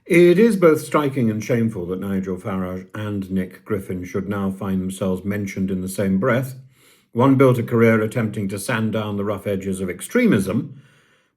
It is both striking and shameful that Nigel Farage and Nick Griffin should now find themselves mentioned in the same breath. One built a career attempting to sand down the rough edges of extremism,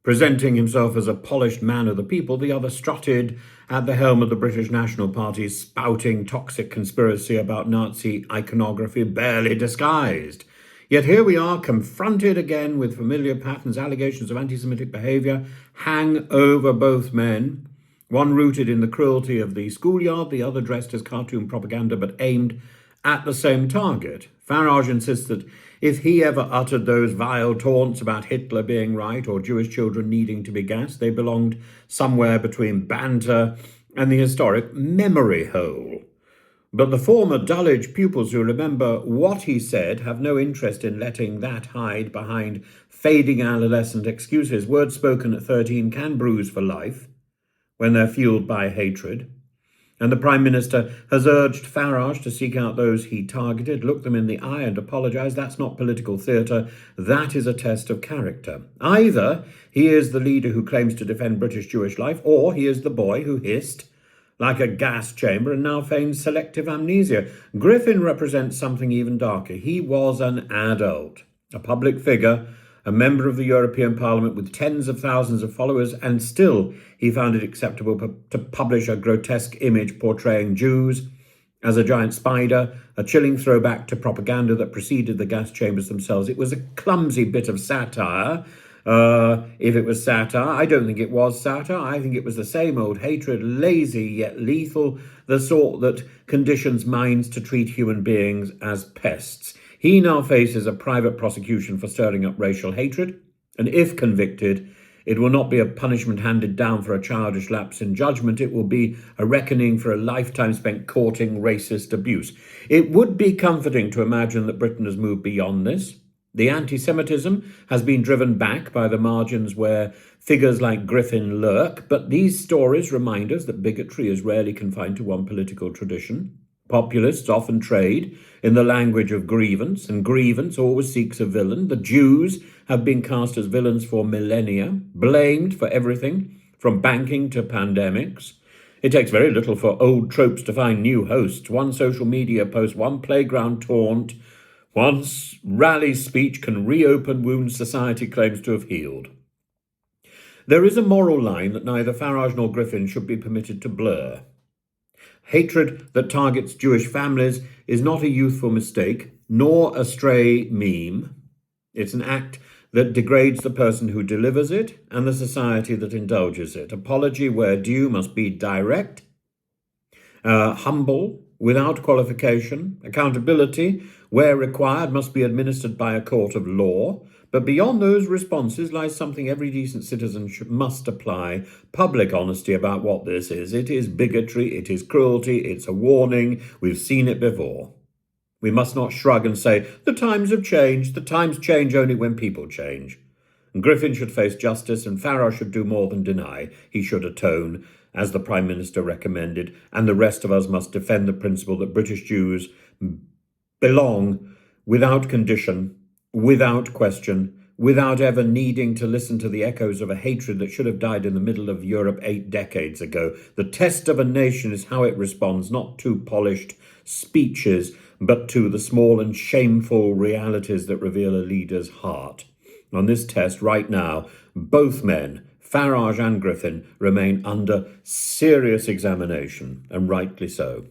presenting himself as a polished man of the people. The other strutted at the helm of the British National Party, spouting toxic conspiracy about Nazi iconography, barely disguised. Yet here we are, confronted again with familiar patterns. Allegations of anti-Semitic behaviour hang over both men. One rooted in the cruelty of the schoolyard, the other dressed as cartoon propaganda but aimed at the same target. Farage insists that if he ever uttered those vile taunts about Hitler being right or Jewish children needing to be gassed, they belonged somewhere between banter and the historic memory hole. But the former Dulwich pupils who remember what he said have no interest in letting that hide behind fading adolescent excuses. Words spoken at 13 can bruise for life when they're fueled by hatred. And the Prime Minister has urged Farage to seek out those he targeted, look them in the eye and apologise. That's not political theatre. That is a test of character. Either he is the leader who claims to defend British Jewish life, or he is the boy who hissed like a gas chamber and now feigns selective amnesia. Griffin represents something even darker. He was an adult, a public figure, a member of the European Parliament with tens of thousands of followers, and still he found it acceptable to publish a grotesque image portraying Jews as a giant spider, a chilling throwback to propaganda that preceded the gas chambers themselves. It was a clumsy bit of satire. If it was satire, I don't think it was satire. I think it was the same old hatred, lazy yet lethal, the sort that conditions minds to treat human beings as pests. He now faces a private prosecution for stirring up racial hatred, and if convicted, it will not be a punishment handed down for a childish lapse in judgment. It will be a reckoning for a lifetime spent courting racist abuse. It would be comforting to imagine that Britain has moved beyond this. The anti-Semitism has been driven back by the margins where figures like Griffin lurk, but these stories remind us that bigotry is rarely confined to one political tradition. Populists often trade in the language of grievance, and grievance always seeks a villain. The Jews have been cast as villains for millennia, blamed for everything, from banking to pandemics. It takes very little for old tropes to find new hosts. One social media post, one playground taunt, one rally speech can reopen wounds society claims to have healed. There is a moral line that neither Farage nor Griffin should be permitted to blur. Hatred that targets Jewish families is not a youthful mistake, nor a stray meme. It's an act that degrades the person who delivers it and the society that indulges it. Apology where due must be direct, humble, without qualification. Accountability, where required, must be administered by a court of law. But beyond those responses lies something every decent citizen must apply: public honesty about what this is. It is bigotry, it is cruelty, it's a warning. We've seen it before. We must not shrug and say, the times have changed. The times change only when people change. And Griffin should face justice, and Farage should do more than deny. He should atone, as the Prime Minister recommended, and the rest of us must defend the principle that British Jews belong without condition, without question, without ever needing to listen to the echoes of a hatred that should have died in the middle of Europe 8 decades ago. The test of a nation is how it responds, not to polished speeches, but to the small and shameful realities that reveal a leader's heart. On this test right now, both men, Farage and Griffin, remain under serious examination, and rightly so.